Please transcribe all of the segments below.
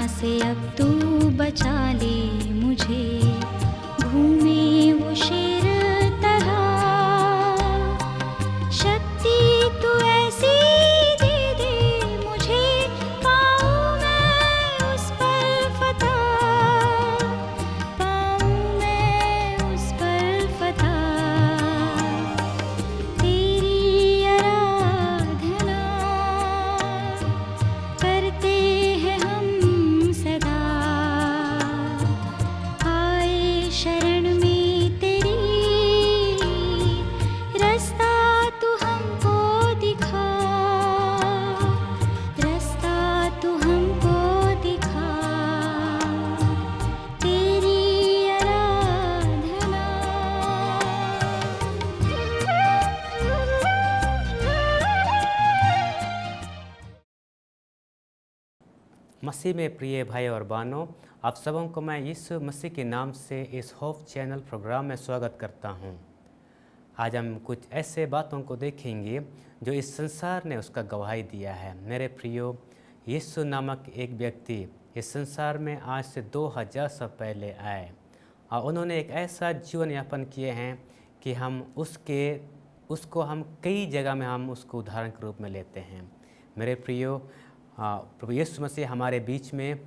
से अब तू बचा ले मुझे, घूमे वो शेर तरह। शक्ति तू ऐसी दे दे मुझे, पाऊँ मैं उस पर फतह, पाऊँ मैं उस पर फतह। तेरी आराधना करते हैं हम सदा, आए शरण में तेरी, रास्ता तू हमको दिखा, रास्ता तू हमको दिखा। तेरी आराधना। मसीह में प्रिय भाई और बहनों, आप सबों को मैं यीशु मसीह के नाम से इस होप चैनल प्रोग्राम में स्वागत करता हूं। आज हम कुछ ऐसे बातों को देखेंगे जो इस संसार ने उसका गवाही दिया है। मेरे प्रियो, यीशु नामक एक व्यक्ति इस संसार में आज से 2000 साल पहले आए और उन्होंने एक ऐसा जीवन यापन किए हैं कि हम उसको हम कई जगह में हम उसको उदाहरण के रूप में लेते हैं। मेरे प्रियो, प्रभु यीशु मसीह हमारे बीच में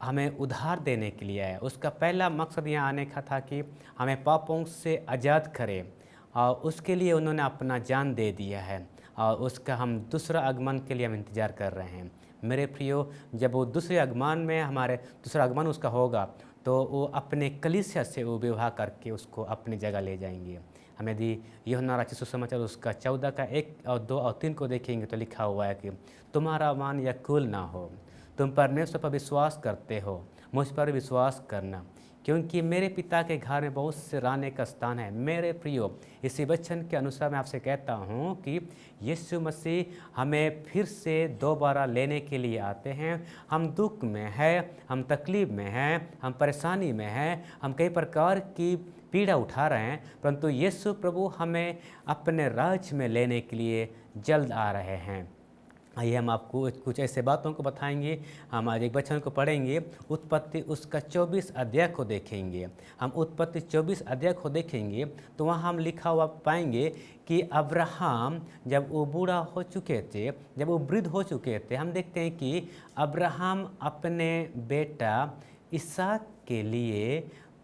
हमें उद्धार देने के लिए आए। उसका पहला मकसद यहाँ आने का था कि हमें पापों से आज़ाद करे और उसके लिए उन्होंने अपना जान दे दिया है और उसका हम दूसरा आगमन के लिए हम इंतज़ार कर रहे हैं। मेरे प्रियो, जब वो दूसरे आगमन उसका होगा तो वो अपने कलीसिया से वो विवाह करके उसको अपनी जगह ले जाएंगे। हम यदि यूहन्ना रचित सुसमाचार उसका 14 का 1 और 2 और 3 को देखेंगे तो लिखा हुआ है कि तुम्हारा मान या कुल ना हो, तुम परमेश्वर पर विश्वास करते हो, मुझ पर विश्वास करना, क्योंकि मेरे पिता के घर में बहुत से रहने का स्थान है। मेरे प्रियो, इसी वचन के अनुसार मैं आपसे कहता हूँ कि यीशु मसीह हमें फिर से दोबारा लेने के लिए आते हैं। हम दुख में हैं, हम तकलीफ में हैं, हम परेशानी में हैं, हम कई प्रकार की पीड़ा उठा रहे हैं, परंतु यीशु प्रभु हमें अपने राज्य में लेने के लिए जल्द आ रहे हैं। आइए हम आपको कुछ ऐसे बातों को बताएंगे। हम आज एक वचन को पढ़ेंगे, उत्पत्ति उसका 24 अध्याय को देखेंगे। हम उत्पत्ति 24 अध्याय को देखेंगे तो वहाँ हम लिखा हुआ पाएंगे कि अब्राहम जब वो बूढ़ा हो चुके थे, जब वो वृद्ध हो चुके थे, हम देखते हैं कि अब्राहम अपने बेटा इसहाक के लिए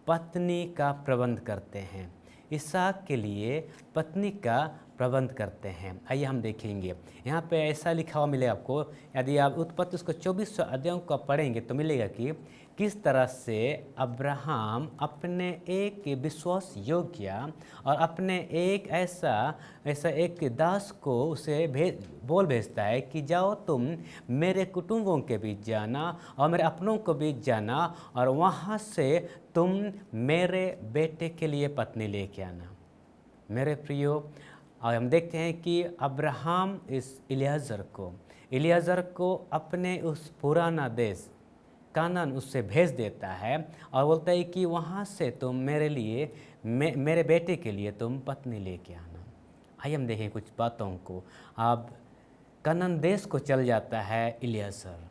पत्नी का प्रबंध करते हैं। इसहाक के लिए पत्नी का प्रबंध करते हैं। आइए हम देखेंगे, यहाँ पे ऐसा लिखा हुआ मिलेगा आपको। यदि आप उत्पत्ति उसको 24 अध्यायों को पढ़ेंगे तो मिलेगा कि किस तरह से अब्राहम अपने एक विश्वास योग्य और अपने एक ऐसा एक दास को उसे भेजता है कि जाओ तुम मेरे कुटुंबों के बीच जाना और मेरे अपनों के बीच जाना और वहाँ से तुम मेरे बेटे के लिए पत्नी लेके आना। मेरे प्रियो, और हम देखते हैं कि अब्राहम इस इलियाज़र को अपने उस पुराना देश कानान उससे भेज देता है और बोलता है कि वहाँ से तुम मेरे बेटे के लिए तुम पत्नी लेके आना। आइए हम देखें कुछ बातों को। अब कानान देश को चल जाता है इलियाज़र।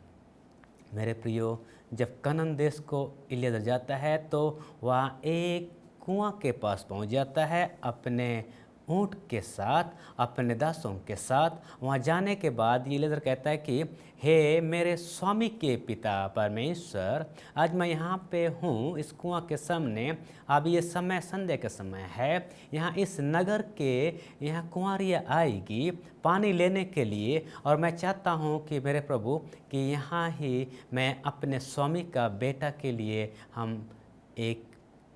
मेरे प्रियो, जब कानान देश को इलियाज़र जाता है तो वहाँ एक कुआं के पास पहुँच जाता है अपने ऊँट के साथ, अपने दासों के साथ। वहाँ जाने के बाद इलियाज़र कहता है कि हे मेरे स्वामी के पिता परमेश्वर, आज मैं यहाँ पे हूँ इस कुआं के सामने। अब ये समय संध्या का समय है, यहाँ इस नगर के यहाँ कुंवारियाँ आएगी पानी लेने के लिए और मैं चाहता हूँ कि मेरे प्रभु कि यहाँ ही मैं अपने स्वामी का बेटा के लिए हम एक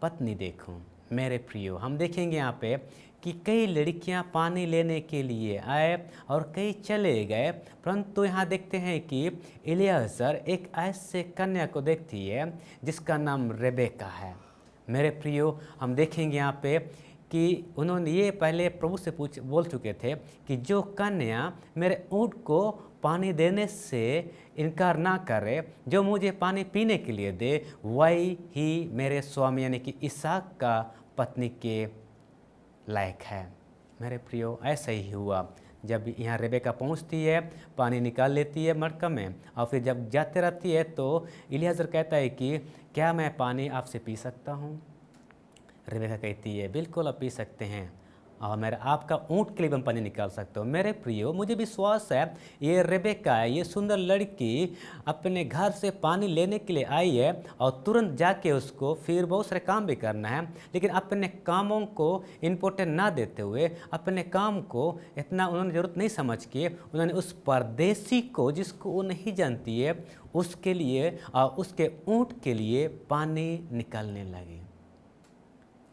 पत्नी देखूँ। मेरे प्रियो, हम देखेंगे यहाँ पे कि कई लड़कियां पानी लेने के लिए आए और कई चले गए, परंतु यहाँ देखते हैं कि इलियाज़र एक ऐसे कन्या को देखती है जिसका नाम रेबेका है। मेरे प्रियो, हम देखेंगे यहाँ पे कि उन्होंने ये पहले प्रभु से बोल चुके थे कि जो कन्या मेरे ऊँट को पानी देने से इनकार ना करे, जो मुझे पानी पीने के लिए दे, वही ही मेरे स्वामी यानी कि इसहाक का पत्नी के लायक है। मेरे प्रियो, ऐसा ही हुआ जब यहाँ रेबेका पहुँचती है, पानी निकाल लेती है मटका में, और फिर जब जाते रहती है तो इलियाज़र कहता है कि क्या मैं पानी आपसे पी सकता हूँ? रेबेका कहती है बिल्कुल आप पी सकते हैं, और मेरा आपका ऊँट के लिए भी हम पानी निकाल सकते हो। मेरे प्रियो, मुझे विश्वास है ये रेबेका, ये सुंदर लड़की अपने घर से पानी लेने के लिए आई है, और तुरंत जाके उसको फिर बहुत सारे काम भी करना है, लेकिन अपने कामों को इम्पोर्टेंट ना देते हुए, अपने काम को इतना उन्होंने ज़रूरत नहीं समझ के, उन्होंने उस परदेसी को जिसको वो नहीं जानती है उसके लिए और उसके ऊँट के लिए पानी निकालने लगी।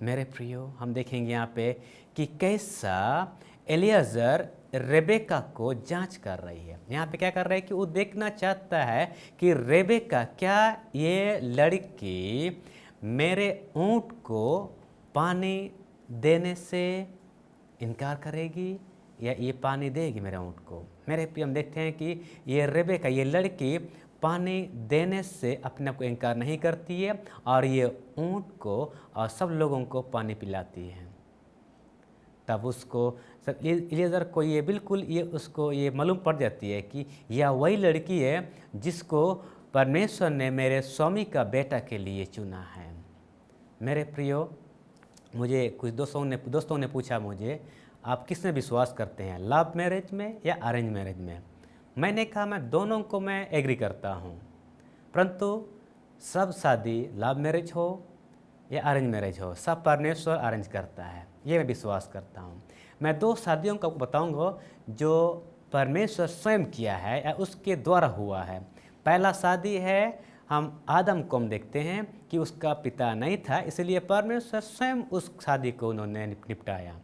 मेरे प्रियो, हम देखेंगे यहाँ पे कि कैसा एलियाज़र रेबेका को जांच कर रही है। यहाँ पे क्या कर रहा है कि वो देखना चाहता है कि रेबेका, क्या ये लड़की मेरे ऊँट को पानी देने से इनकार करेगी या ये पानी देगी मेरे ऊँट को। मेरे प्रिय, हम देखते हैं कि ये रेबेका, ये लड़की पानी देने से अपने आप को इनकार नहीं करती है, और ये ऊँट को और सब लोगों को पानी पिलाती है। तब उसको इलियाज़र को ये बिल्कुल उसको ये मालूम पड़ जाती है कि यह वही लड़की है जिसको परमेश्वर ने मेरे स्वामी का बेटा के लिए चुना है। मेरे प्रियो, मुझे कुछ दोस्तों ने पूछा मुझे, आप किस में विश्वास करते हैं, लव मैरिज में या अरेंज मैरिज में? मैंने कहा मैं दोनों को मैं एग्री करता हूँ, परंतु सब शादी लव मैरिज हो या अरेंज मैरिज हो, सब परमेश्वर अरेंज करता है, ये मैं विश्वास करता हूँ। मैं 2 शादियों को बताऊँगा जो परमेश्वर स्वयं किया है या उसके द्वारा हुआ है। पहला शादी है, हम आदम को हम देखते हैं कि उसका पिता नहीं था, इसलिए परमेश्वर स्वयं उस शादी को उन्होंने निपटाया।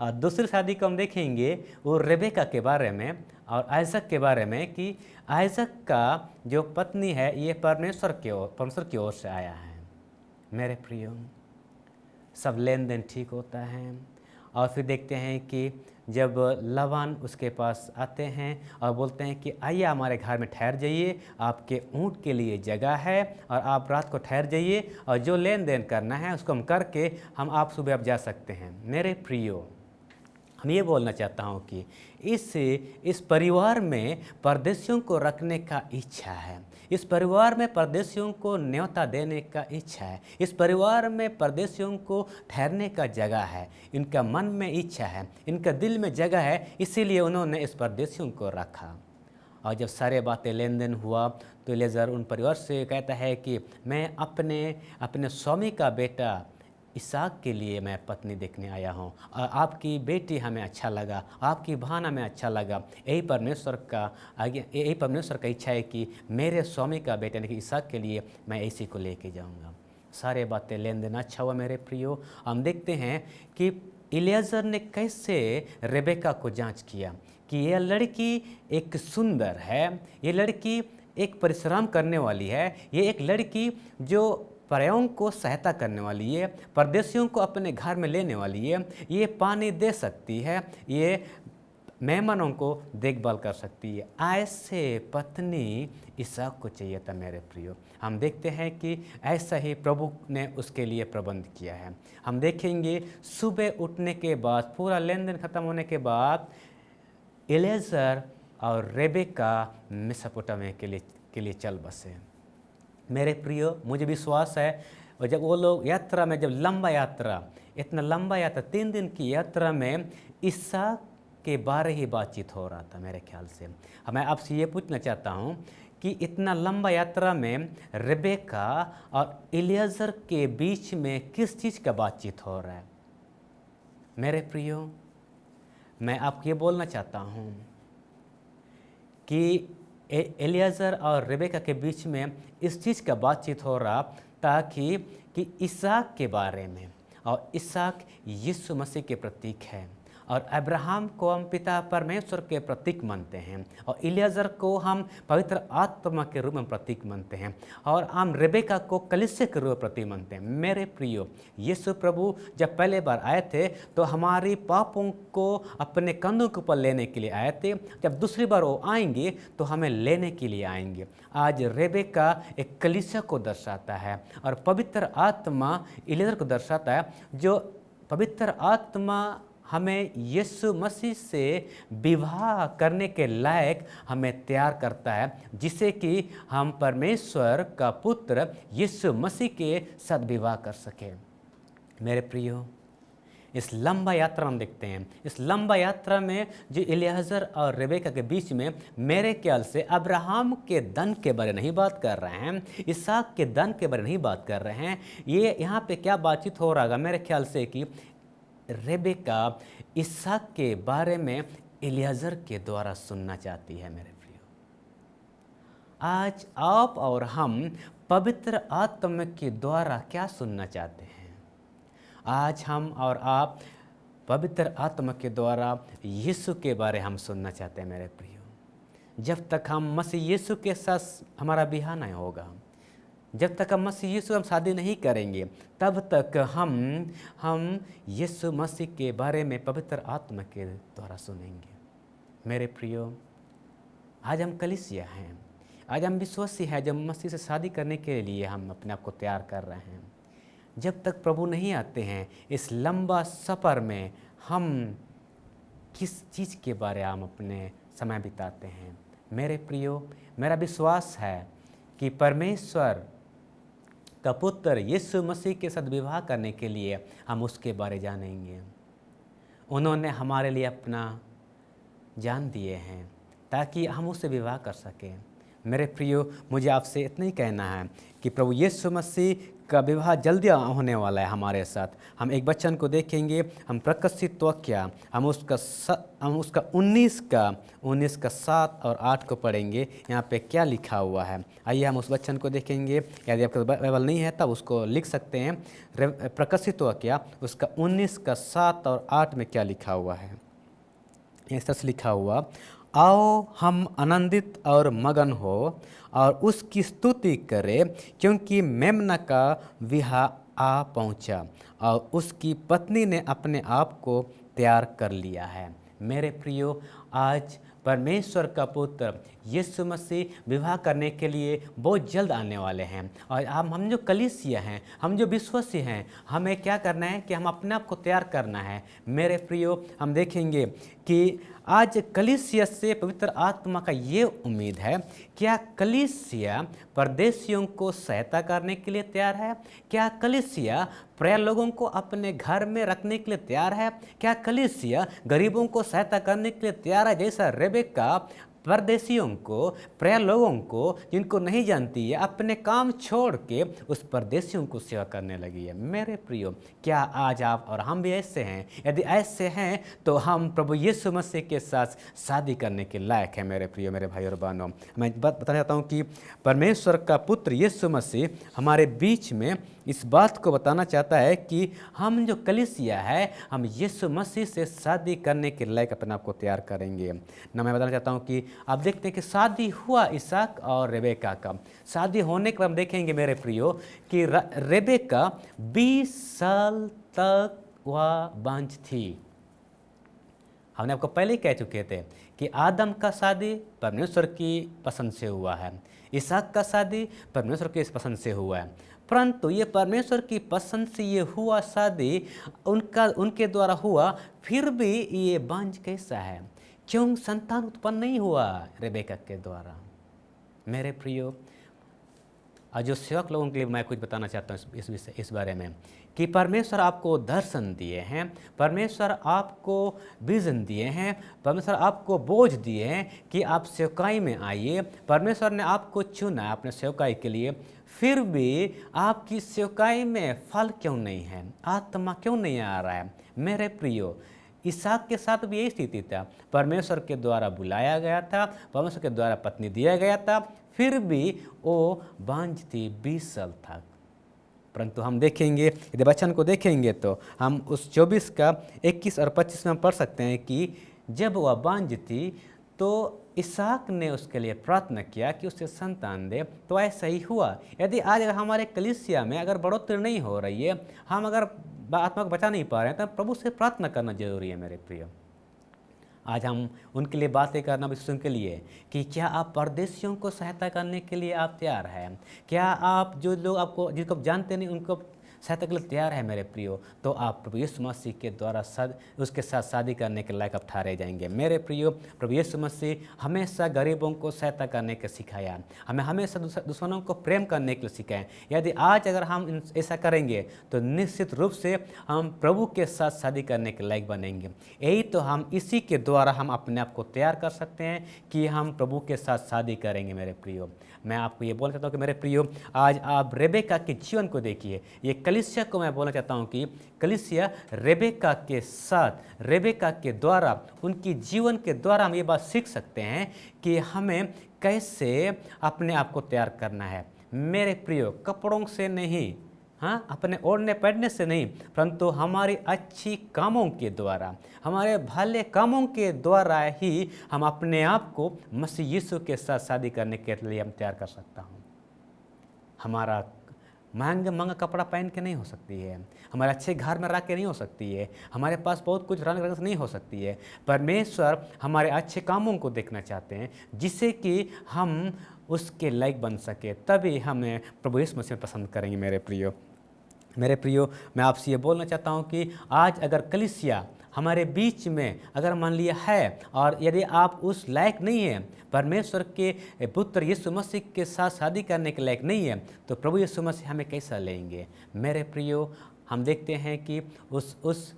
और दूसरी शादी को हम देखेंगे वो रेबेका के बारे में और आइजक के बारे में, कि आइजक का जो पत्नी है ये परमेश्वर की ओर से आया है। मेरे प्रियो, सब लेन देन ठीक होता है, और फिर देखते हैं कि जब लबान उसके पास आते हैं और बोलते हैं कि आइए हमारे घर में ठहर जाइए, आपके ऊँट के लिए जगह है और आप रात को ठहर जाइए, और जो लेन देन करना है उसको हम करके आप सुबह आप जा सकते हैं। मेरे प्रियो, हम ये बोलना चाहता हूँ कि इस परिवार में परदेशियों को रखने का इच्छा है, इस परिवार में परदेशियों को न्योता देने का इच्छा है, इस परिवार में परदेशियों को ठहरने का जगह है, इनका मन में इच्छा है, इनका दिल में जगह है, इसीलिए उन्होंने इस परदेशियों को रखा। और जब सारे बातें लेन देन हुआ तो इलियाज़र उन परिवार से कहता है कि मैं अपने स्वामी का बेटा इसहाक के लिए मैं पत्नी देखने आया हूँ, और आपकी बेटी हमें अच्छा लगा, आपकी बहन हमें अच्छा लगा। यही परमेश्वर का इच्छा है कि मेरे स्वामी का बेटा यानी कि इसहाक के लिए मैं इसी को लेके जाऊँगा। सारे बातें लेन देन अच्छा हुआ। मेरे प्रियो, हम देखते हैं कि इलियाज़र ने कैसे रेबेका को जांच किया कि यह लड़की एक सुंदर है, ये लड़की एक परिश्रम करने वाली है, ये एक लड़की जो पर्यायों को सहायता करने वाली है, परदेशियों को अपने घर में लेने वाली है, ये पानी दे सकती है, ये मेहमानों को देखभाल कर सकती है। ऐसे पत्नी इसहाक को चाहिए था। मेरे प्रियो, हम देखते हैं कि ऐसा ही प्रभु ने उसके लिए प्रबंध किया है। हम देखेंगे सुबह उठने के बाद, पूरा लेन देन खत्म होने के बाद, इलियाज़र और रेबेका मेसोपोटामिया के लिए चल बसे। मेरे प्रियो, मुझे विश्वास है, और जब वो लोग यात्रा में, जब इतना लंबा यात्रा 3 दिन की यात्रा में इसहाक के बारे ही बातचीत हो रहा था। मेरे ख्याल से मैं आपसे ये पूछना चाहता हूँ कि इतना लंबा यात्रा में रेबेका और इलियाज़र के बीच में किस चीज़ का बातचीत हो रहा है? मेरे प्रियो, मैं आपको ये बोलना चाहता हूँ कि इलियाज़र और रेबेका के बीच में इस चीज़ का बातचीत हो रहा ताकि कि इसहाक के बारे में, और इसहाक यीशु मसीह के प्रतीक है, और अब्राहम को हम पिता परमेश्वर के प्रतीक मानते हैं, और इलियाज़र को हम पवित्र आत्मा के रूप में प्रतीक मानते हैं, और हम रेबेका को कलीसिया के रूप में प्रतीक मानते हैं। मेरे प्रियो, यीशु प्रभु जब पहले बार आए थे तो हमारी पापों को अपने कंधों के ऊपर लेने के लिए आए थे। जब दूसरी बार वो आएंगे तो हमें लेने के लिए आएंगे। आज रेबेका एक कलीसिया को दर्शाता है, और पवित्र आत्मा इलियाज़र को दर्शाता है। जो पवित्र आत्मा हमें यीशु मसीह से विवाह करने के लायक हमें तैयार करता है, जिससे कि हम परमेश्वर का पुत्र यीशु मसीह के साथ विवाह कर सकें। मेरे प्रियो, इस लंबा यात्रा हम देखते हैं, इस लंबा यात्रा में जो एलियाजर और रेबेका के बीच में मेरे ख्याल से अब्राहम के धन के बारे नहीं बात कर रहे हैं, इसहाक के धन के बारे नहीं बात कर रहे हैं। ये यहाँ पे क्या बातचीत हो रहा है मेरे ख्याल से कि रेबेका इसहाक के बारे में एलियाजर के द्वारा सुनना चाहती है। मेरे प्रियो, आज आप और हम पवित्र आत्मा के द्वारा क्या सुनना चाहते हैं? आज हम और आप पवित्र आत्मा के द्वारा यीशु के बारे हम सुनना चाहते हैं। मेरे प्रियो, जब तक हम मसीह यीशु के साथ हमारा ब्याह नहीं होगा, जब तक हम मसीह यीशु हम शादी नहीं करेंगे, तब तक हम यीशु मसीह के बारे में पवित्र आत्मा के द्वारा सुनेंगे। मेरे प्रियो, आज हम कलीसिया हैं, आज हम विश्वासी हैं, जब मसीह से शादी करने के लिए हम अपने आप को तैयार कर रहे हैं। जब तक प्रभु नहीं आते हैं, इस लंबा सफ़र में हम किस चीज़ के बारे हम अपने समय बिताते हैं? मेरे प्रियो, मेरा विश्वास है कि परमेश्वर का पुत्र यीशु मसीह के साथ विवाह करने के लिए हम उसके बारे जानेंगे। उन्होंने हमारे लिए अपना जान दिए हैं ताकि हम उससे विवाह कर सकें। मेरे प्रियो, मुझे आपसे इतना ही कहना है कि प्रभु यीशु मसीह का विवाह जल्दी होने वाला है हमारे साथ। हम एक वचन को देखेंगे, हम प्रकाशित वाक्य हम उसका 19 का 7 और 8 को पढ़ेंगे। यहाँ पे क्या लिखा हुआ है, आइए हम उस वचन को देखेंगे। यदि आपका बाइबल नहीं है तब उसको लिख सकते हैं। प्रकाशित वाक्य उसका 19 का 7 और 8 में क्या लिखा हुआ है? इस तरह से लिखा हुआ, आओ हम आनंदित और मगन हो और उसकी स्तुति करें, क्योंकि मेमना का विवाह आ पहुंचा और उसकी पत्नी ने अपने आप को तैयार कर लिया है। मेरे प्रियो, आज परमेश्वर का पुत्र यीशु मसीह विवाह करने के लिए बहुत जल्द आने वाले हैं। और हम जो कलीसिया हैं, हम जो विश्वासी हैं, हमें क्या करना है कि हम अपने आप को तैयार करना है। मेरे प्रियो, हम देखेंगे कि आज कलीसिया से पवित्र आत्मा का ये उम्मीद है, क्या कलीसिया परदेशियों को सहायता करने के लिए तैयार है? क्या कलीसिया प्रिय लोगों को अपने घर में रखने के लिए तैयार है? क्या कलीसिया गरीबों को सहायता करने के लिए तैयार है? जैसा रेबेका परदेशियों को, प्रिय लोगों को जिनको नहीं जानती है, अपने काम छोड़ के उस परदेशियों को सेवा करने लगी है। मेरे प्रियो, क्या आज आप और हम भी ऐसे हैं? यदि ऐसे हैं तो हम प्रभु यीशु मसीह के साथ शादी करने के लायक हैं। मेरे प्रियो, मेरे भाई और बहनों, मैं बताना चाहता हूँ कि परमेश्वर का पुत्र यीशु मसीह हमारे बीच में इस बात को बताना चाहता है कि हम जो कलीसिया है, हम यीशु मसीह से शादी करने के लायक अपने आप को तैयार करेंगे ना। मैं बताना चाहता हूँ कि आप देखते हैं कि शादी हुआ इसहाक और रेबेका का। शादी होने के बाद हम देखेंगे मेरे प्रियो कि रेबेका 20 साल तक वह बांझ थी। हमने आपको पहले ही कह चुके थे कि आदम का शादी परमेश्वर की पसंद से हुआ है, इसहाक का शादी परमेश्वर की पसंद से हुआ है, परंतु ये परमेश्वर की पसंद से ये हुआ शादी उनके द्वारा हुआ, फिर भी ये बांझ कैसा है? क्यों संतान उत्पन्न नहीं हुआ रेबेका के द्वारा? मेरे प्रियो, आज जो सेवक लोगों के लिए मैं कुछ बताना चाहता हूँ इस बारे में कि परमेश्वर आपको दर्शन दिए हैं, परमेश्वर आपको विजन दिए हैं, परमेश्वर आपको बोझ दिए हैं कि आप सेवकाई में आइए। परमेश्वर ने आपको चुना अपने सेवकाई के लिए, फिर भी आपकी सेवकाई में फल क्यों नहीं है? आत्मा क्यों नहीं आ रहा है? मेरे प्रियो, इसहाक के साथ भी यही स्थिति था। परमेश्वर के द्वारा बुलाया गया था, परमेश्वर के द्वारा पत्नी दिया गया था, फिर भी वो बांझ थी 20 साल तक। परंतु हम देखेंगे, यदि वचन को देखेंगे तो हम उस 24 का 21 और 25 में हम पढ़ सकते हैं कि जब वह बांझ थी तो इसहाक ने उसके लिए प्रार्थना किया कि उसे संतान दे, तो ऐसा ही हुआ। यदि आज अगर हमारे कलीसिया में अगर बढ़ोतरी नहीं हो रही है, हम अगर आत्मा को बचा नहीं पा रहे हैं, तो प्रभु से प्रार्थना करना जरूरी है। मेरे प्रिय, आज हम उनके लिए बातें करना विश्वासियों के लिए कि क्या आप परदेशियों को सहायता करने के लिए आप तैयार हैं? क्या आप जो लोग जिनको आप जानते नहीं उनको सहायता के लिए तैयार है मेरे प्रियो, तो आप प्रभु यीशु मसीह के द्वारा उसके साथ शादी करने के लायक आप ठहरे जाएंगे। मेरे प्रियो, प्रभु यीशु मसीह हमेशा गरीबों को सहायता करने के सिखाया, हमें हमेशा दुश्मनों को प्रेम करने के लिए सिखाएं। यदि आज अगर हम ऐसा करेंगे तो निश्चित रूप से हम प्रभु के साथ शादी करने के लायक बनेंगे। यही तो हम इसी के द्वारा हम अपने आप को तैयार कर सकते हैं कि हम प्रभु के साथ शादी करेंगे। मेरे प्रियो, मैं आपको ये बोलना चाहता हूँ कि मेरे प्रियो, आज आप रेबेका के जीवन को देखिए। ये कलीसिया को मैं बोलना चाहता हूँ कि कलीसिया रेबेका के साथ, रेबेका के द्वारा, उनकी जीवन के द्वारा हम ये बात सीख सकते हैं कि हमें कैसे अपने आप को तैयार करना है। मेरे प्रियो, कपड़ों से नहीं, हाँ, अपने ओढ़ने पहनने से नहीं, परंतु हमारी अच्छी कामों के द्वारा, हमारे भले कामों के द्वारा ही हम अपने आप को मसीह यीशु के साथ शादी करने के लिए हम तैयार कर सकता हूँ। हमारा महंगा कपड़ा पहन के नहीं हो सकती है, हमारे अच्छे घर में रह के नहीं हो सकती है, हमारे पास बहुत कुछ रंग रंग से नहीं हो सकती है। परमेश्वर हमारे अच्छे कामों को देखना चाहते हैं जिससे कि हम उसके लायक बन सके, तभी हमें प्रभु यीशु मसीह पसंद करेंगे। मेरे प्रियो, मैं आपसे ये बोलना चाहता हूँ कि आज अगर कलीसिया हमारे बीच में अगर मान लिया है और यदि आप उस लायक नहीं हैं, परमेश्वर के पुत्र यीशु मसीह के साथ शादी करने के लायक नहीं है, तो प्रभु यीशु मसीह हमें कैसा लेंगे। मेरे प्रियो, हम देखते हैं कि उस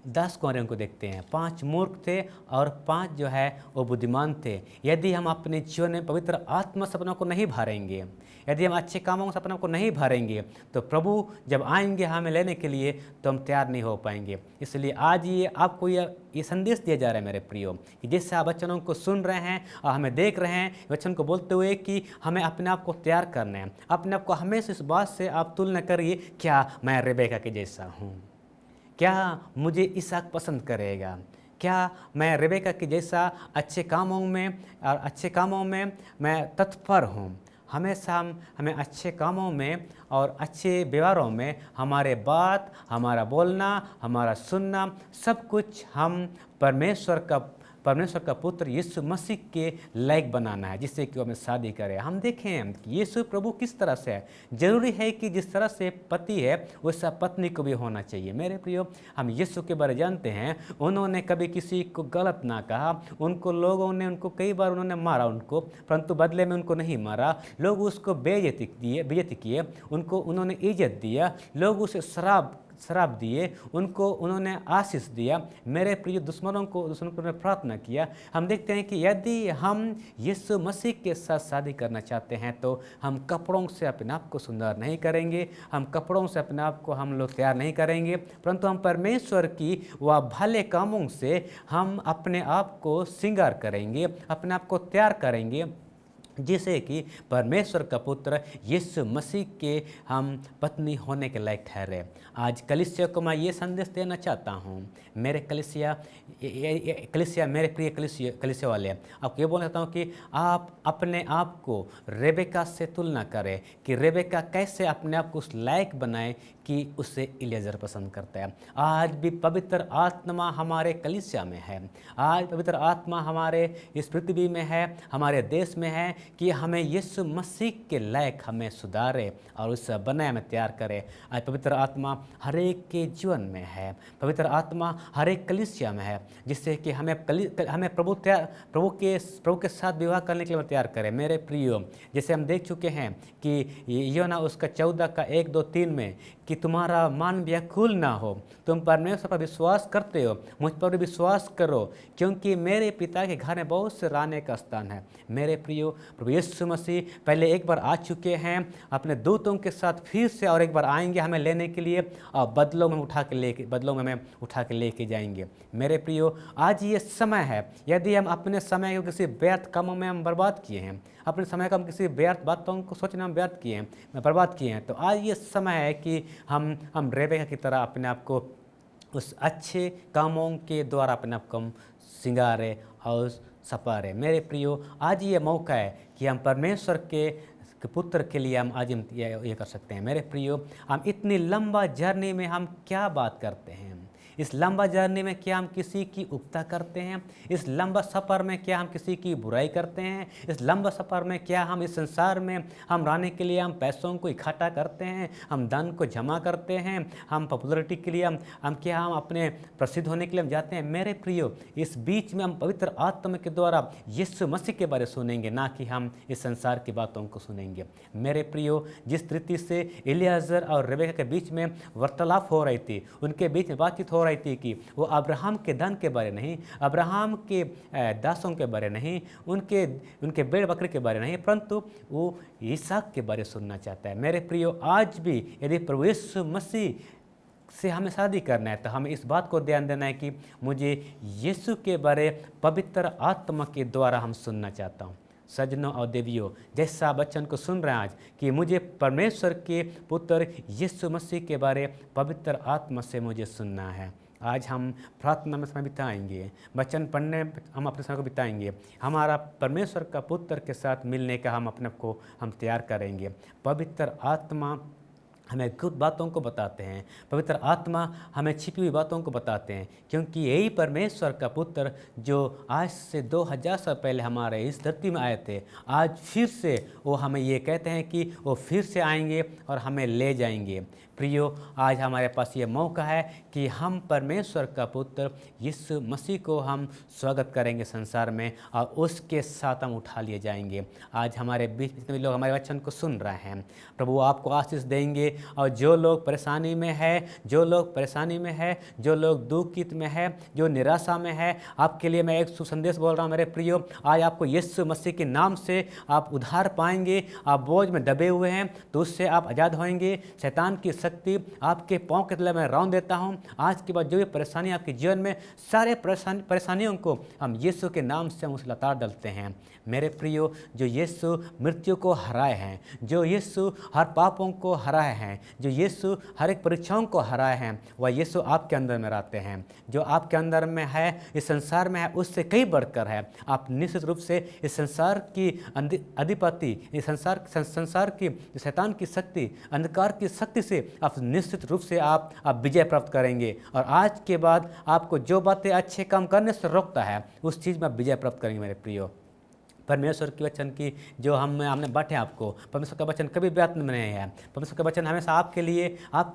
10 कुंवारों को देखते हैं, 5 मूर्ख थे और 5 जो है वो बुद्धिमान थे। यदि हम अपने जीवन में पवित्र आत्मा सपनों को नहीं भरेंगे, यदि हम अच्छे कामों के सपनों को नहीं भरेंगे, तो प्रभु जब आएंगे हमें लेने के लिए तो हम तैयार नहीं हो पाएंगे। इसलिए आज ये आपको ये संदेश दिया जा रहा है मेरे प्रियो, कि जिससे आप वचनों को सुन रहे हैं और हमें देख रहे हैं, वचन को बोलते हुए कि हमें अपने आप को तैयार करना है। अपने आप को हमेशा इस बात से आप तुलना करिए, क्या मैं रेबेका के जैसा हूँ, क्या मुझे इसहाक पसंद करेगा, क्या मैं रेबेका के जैसा अच्छे कामों में मैं तत्पर हूँ। हमेशा हमें अच्छे कामों में और अच्छे व्यवहारों में हमारे बात, हमारा बोलना, हमारा सुनना, सब कुछ हम परमेश्वर का पुत्र यीशु मसीह के लायक बनाना है, जिससे कि वो हमें शादी करे। हम देखें कि यीशु प्रभु किस तरह से है। जरूरी है कि जिस तरह से पति है वैसा पत्नी को भी होना चाहिए। मेरे प्रियो, हम यीशु के बारे जानते हैं, उन्होंने कभी किसी को गलत ना कहा, लोगों ने कई बार उन्होंने मारा उनको, परंतु बदले में उनको नहीं मारा। लोग उसको बेइज्जती किए, उन्होंने इज्जत दिया, लोग उसे शराब दिए, उन्होंने आशीष दिया। मेरे प्रिय, दुश्मनों को प्रार्थना किया। हम देखते हैं कि यदि हम यीशु मसीह के साथ शादी करना चाहते हैं तो हम कपड़ों से अपने आप को सुंदर नहीं करेंगे, हम कपड़ों से अपने आप को हम लोग तैयार नहीं करेंगे, परंतु हम परमेश्वर की वह भले कामों से हम अपने आप को श्रृंगार करेंगे, अपने आप को तैयार करेंगे, जिसे कि परमेश्वर का पुत्र यीशु मसीह के हम पत्नी होने के लायक ठहरे। आज कलीसिया को मैं ये संदेश देना चाहता हूँ। मेरे कलीसिया, मेरे प्रिय कलीसिया वाले, आपको ये बोलना चाहता हूँ कि आप अपने आप को रेबेका से तुलना करें कि रेबेका कैसे अपने आप को उस लायक बनाए कि उसे इलियाजर पसंद करता है। आज भी पवित्र आत्मा हमारे कलीसिया में है, आज पवित्र आत्मा हमारे इस पृथ्वी में है, हमारे देश में है, कि हमें यीशु मसीह के लायक हमें सुधारे और उससे बनाए, हमें तैयार करे। आज पवित्र आत्मा हर एक के जीवन में है, पवित्र आत्मा हर एक कलीसिया में है, जिससे कि हमें प्रभु के साथ विवाह करने के लिए तैयार करें। मेरे प्रियो, जैसे हम देख चुके हैं कि योना उसका 14 का 1, 2, 3 में कि तुम्हारा मन व्याकुल ना हो, तुम परमेश्वर पर विश्वास करते हो, मुझ पर भी विश्वास करो, क्योंकि मेरे पिता के घर में बहुत से रहने का स्थान है। मेरे प्रियो, प्रभु यीशु मसीह पहले एक बार आ चुके हैं अपने दूतों के साथ, फिर से और एक बार आएंगे हमें लेने के लिए और बदलों में हमें उठा के लेके जाएंगे। मेरे प्रियो, आज ये समय है, यदि हम अपने समय को किसी व्यर्थ कामों में हम बर्बाद किए हैं, अपने समय को हम किसी व्यर्थ बातों को सोचने में व्यर्थ किए हैं, बर्बाद किए हैं, तो आज ये समय है कि हम रेबेका की तरह अपने आप को उस अच्छे कामों के द्वारा अपने आप को हम सिंगारे और सपारे। मेरे प्रियो, आज ये मौका है कि हम परमेश्वर के पुत्र के लिए हम आज ये कर सकते हैं। मेरे प्रियो, हम इतनी लंबा जर्नी में हम क्या बात करते हैं, इस लंबा जर्नी में क्या हम किसी की उपता करते हैं? इस लंबा सफ़र में क्या हम किसी की बुराई करते हैं? इस लंबा सफ़र में क्या हम इस संसार में हम रहने के लिए हम पैसों को इकट्ठा करते हैं, हम धन को जमा करते हैं, हम पॉपुलरिटी के लिए हम क्या हम अपने प्रसिद्ध होने के लिए हम जाते हैं? मेरे प्रियो, इस बीच में हम पवित्र आत्मा के द्वारा यीशु मसीह के बारे सुनेंगे, ना कि हम इस संसार की बातों को सुनेंगे। मेरे प्रियो, जिस रीति से एलियाजर और रेबेका के बीच में वार्तालाप हो रही थी, उनके बीच में बातचीत हो रही थी कि वो अब्राहम के धन के बारे नहीं, अब्राहम के दासों के बारे नहीं, उनके भेड़ बकरी के बारे नहीं, परंतु वो इसहाक के बारे सुनना चाहता है। मेरे प्रियो, आज भी यदि प्रभु यीशु मसीह से हमें शादी करना है तो हमें इस बात को ध्यान देना है कि मुझे यीशु के बारे पवित्र आत्मा के द्वारा हम सुनना चाहता हूँ। सजनों और देवियों, जैसा वचन को सुन रहे हैं आज कि मुझे परमेश्वर के पुत्र यीशु मसीह के बारे पवित्र आत्मा से मुझे सुनना है। आज हम प्रार्थना में समय बिताएंगे, वचन पढ़ने हम अपने समय को बिताएंगे, हमारा परमेश्वर का पुत्र के साथ मिलने का हम अपने को हम तैयार करेंगे। पवित्र आत्मा हमें गुप्त बातों को बताते हैं, पवित्र आत्मा हमें छिपी हुई बातों को बताते हैं, क्योंकि यही परमेश्वर का पुत्र जो आज से 2000 साल पहले हमारे इस धरती में आए थे, आज फिर से वो हमें ये कहते हैं कि वो फिर से आएंगे और हमें ले जाएंगे। प्रियो, आज हमारे पास ये मौका है कि हम परमेश्वर का पुत्र यीशु मसीह को हम स्वागत करेंगे संसार में और उसके साथ हम उठा लिए जाएंगे। आज हमारे बीच जितने लोग हमारे वचन को सुन रहे हैं, प्रभु आपको आशीष देंगे। और जो लोग परेशानी में है, जो लोग दुखित में है, जो निराशा में है, आपके लिए मैं एक सुसंदेश बोल रहा हूँ मेरे प्रियो। आज आपको यीशु मसीह के नाम से आप उद्धार पाएंगे। आप बोझ में दबे हुए हैं तो उससे आप आज़ाद होएंगे। शैतान की शक्ति आपके पाँव के तले मैं रौंद देता हूँ। आज के बाद जो भी परेशानी आपके जीवन में, सारे परेशानियों को हम यीशु के नाम से हम उस लताड़ डालते हैं। मेरे प्रियो, जो यीशु मृत्यु को हराए हैं, जो यीशु हर पापों को हराए हैं, जो यीशु हर एक परीक्षाओं को हराए हैं, वह यीशु आपके अंदर में रहते हैं। जो आपके अंदर में है, इस संसार में है, उससे कई बढ़कर है। आप निश्चित रूप से इस संसार की अधिपति, इस संसार की शैतान की शक्ति, अंधकार की शक्ति से आप निश्चित रूप से आप विजय प्राप्त करेंगे। और आज के बाद आपको जो बातें अच्छे काम करने से रोकता है, उस चीज़ में आप विजय प्राप्त करेंगे मेरे प्रियो। परमेश्वर के वचन की जो हमने बांटे आपको, परमेश्वर का वचन कभी व्यर्थ में नहीं है। परमेश्वर का वचन हमेशा आपके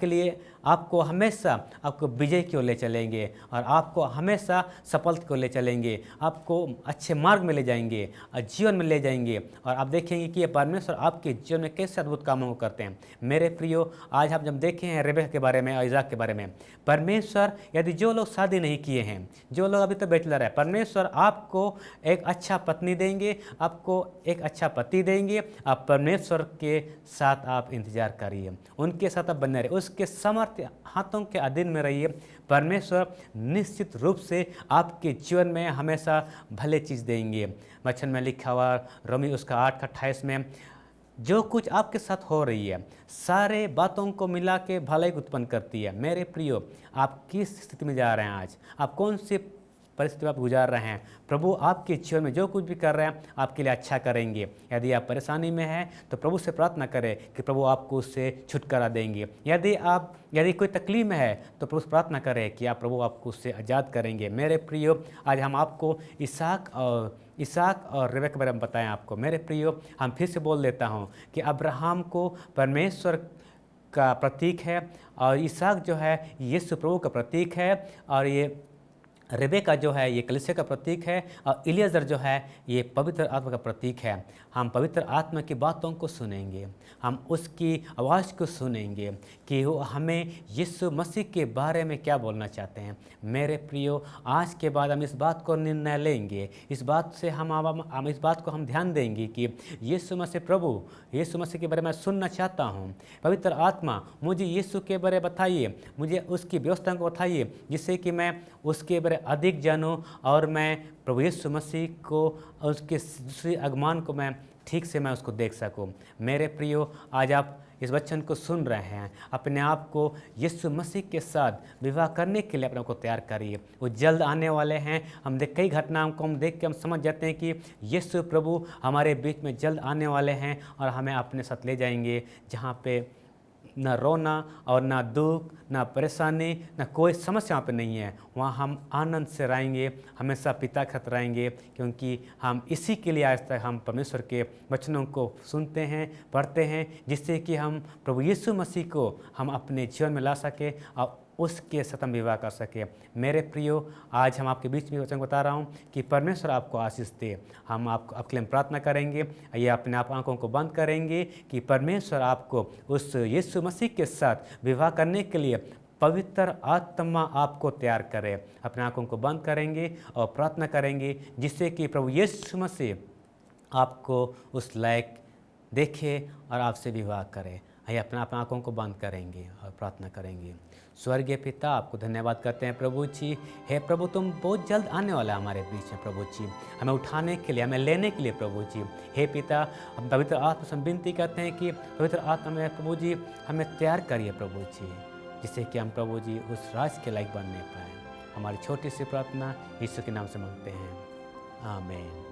लिए आपको हमेशा आपको विजय की ओर ले चलेंगे और आपको हमेशा सफलता की ओर ले चलेंगे, आपको अच्छे मार्ग में ले जाएंगे और जीवन में ले जाएंगे। और आप देखेंगे कि ये परमेश्वर आपके जीवन में कैसे अद्भुत कामों को करते हैं। मेरे प्रियो, आज हम जब देखे हैं रेबेका के बारे में और इसहाक के बारे में, परमेश्वर यदि जो लोग शादी नहीं किए हैं, जो लोग अभी तक बैचलर है, परमेश्वर आपको एक अच्छा पत्नी देंगे, आपको एक अच्छा पति देंगे। आप परमेश्वर के साथ आप इंतजार करिए, उनके साथ आप बने रहिए, उसके समर्थ हाथों के अधीन में रहिए। परमेश्वर निश्चित रूप से आपके जीवन में हमेशा भले चीज़ देंगे। वचन में लिखा हुआ रोमी उसका 8:28 में, जो कुछ आपके साथ हो रही है सारे बातों को मिला के भलाई उत्पन्न करती है। मेरे प्रियो, आप किस स्थिति में जा रहे हैं आज, आप कौन सी परिस्थिति आप गुजार रहे हैं, प्रभु आपके जीवन में जो कुछ भी कर रहे हैं आपके लिए अच्छा करेंगे। यदि आप परेशानी में हैं तो प्रभु से प्रार्थना करें कि प्रभु आपको उससे छुटकारा देंगे। यदि कोई तकलीफ में है तो प्रभु से प्रार्थना करें कि प्रभु आपको उससे आज़ाद करेंगे। मेरे प्रियो, आज हम आपको इसहाक और रेबेका के बारे में बताएं आपको। मेरे प्रियो, हम फिर से बोल देता हूँ कि अब्राहम को परमेश्वर का प्रतीक है और इसहाक जो है यीशु प्रभु का प्रतीक है और ये रेबेका जो है ये कलीसिया का प्रतीक है और एलियाजर जो है ये पवित्र आत्मा का प्रतीक है। हम पवित्र आत्मा की बातों को सुनेंगे, हम उसकी आवाज़ को सुनेंगे कि वो हमें यीशु मसीह के बारे में क्या बोलना चाहते हैं। मेरे प्रियो, आज के बाद हम इस बात को निर्णय लेंगे, इस बात से हम इस बात को हम ध्यान देंगे कि यीशु मसीह प्रभु, यीशु मसीह के बारे में सुनना चाहता हूँ। पवित्र आत्मा मुझे यीशु के बारे बताइए, मुझे उसकी व्यवस्था को बताइए जिससे कि मैं उसके बारे अधिक जानूं और मैं प्रभु यीशु मसीह को और उसके दूसरे आगमन को मैं ठीक से मैं उसको देख सकूं। मेरे प्रियो, आज आप इस वचन को सुन रहे हैं, अपने आप को यीशु मसीह के साथ विवाह करने के लिए अपने को तैयार करिए। वो जल्द आने वाले हैं। कई घटनाओं को हम देख के हम समझ जाते हैं कि यीशु प्रभु हमारे बीच में जल्द आने वाले हैं और हमें अपने साथ ले जाएंगे जहाँ पे ना रोना और ना दुख, ना परेशानी, ना कोई समस्या वहाँ पे नहीं है। वहाँ हम आनंद से रहेंगे, हमेशा पिता के साथ रहेंगे, क्योंकि हम इसी के लिए आज तक हम परमेश्वर के वचनों को सुनते हैं, पढ़ते हैं, जिससे कि हम प्रभु यीशु मसीह को हम अपने जीवन में ला सके और उसके साथ हम विवाह कर सके। मेरे प्रियो, आज हम आपके बीच में वचन बता रहा हूँ कि परमेश्वर आपको आशीष दे। हम आपके लिए प्रार्थना करेंगे। ये अपने आप आंखों को बंद करेंगे कि परमेश्वर आपको उस यीशु मसीह के साथ विवाह करने के लिए पवित्र आत्मा आपको तैयार करे। अपने आंखों को बंद करेंगे और प्रार्थना करेंगे, जिससे कि प्रभु यीशु मसीह आपको उस लायक देखे और आपसे विवाह करे। आइए अपने आप आंखों को बंद करेंगे और प्रार्थना करेंगे। स्वर्गीय पिता, आपको धन्यवाद करते हैं प्रभु जी। हे प्रभु, तुम बहुत जल्द आने वाला है हमारे बीच में प्रभु जी, हमें उठाने के लिए, हमें लेने के लिए प्रभु जी। हे पिता, हम पवित्र आत्मा से विनती करते हैं कि पवित्र आत्मा में प्रभु जी हमें तैयार करिए प्रभु जी, जिससे कि हम प्रभु जी उस राज के लायक बनने पाएँ। हमारी छोटी सी प्रार्थना यीशु के नाम से मांगते हैं, आमीन।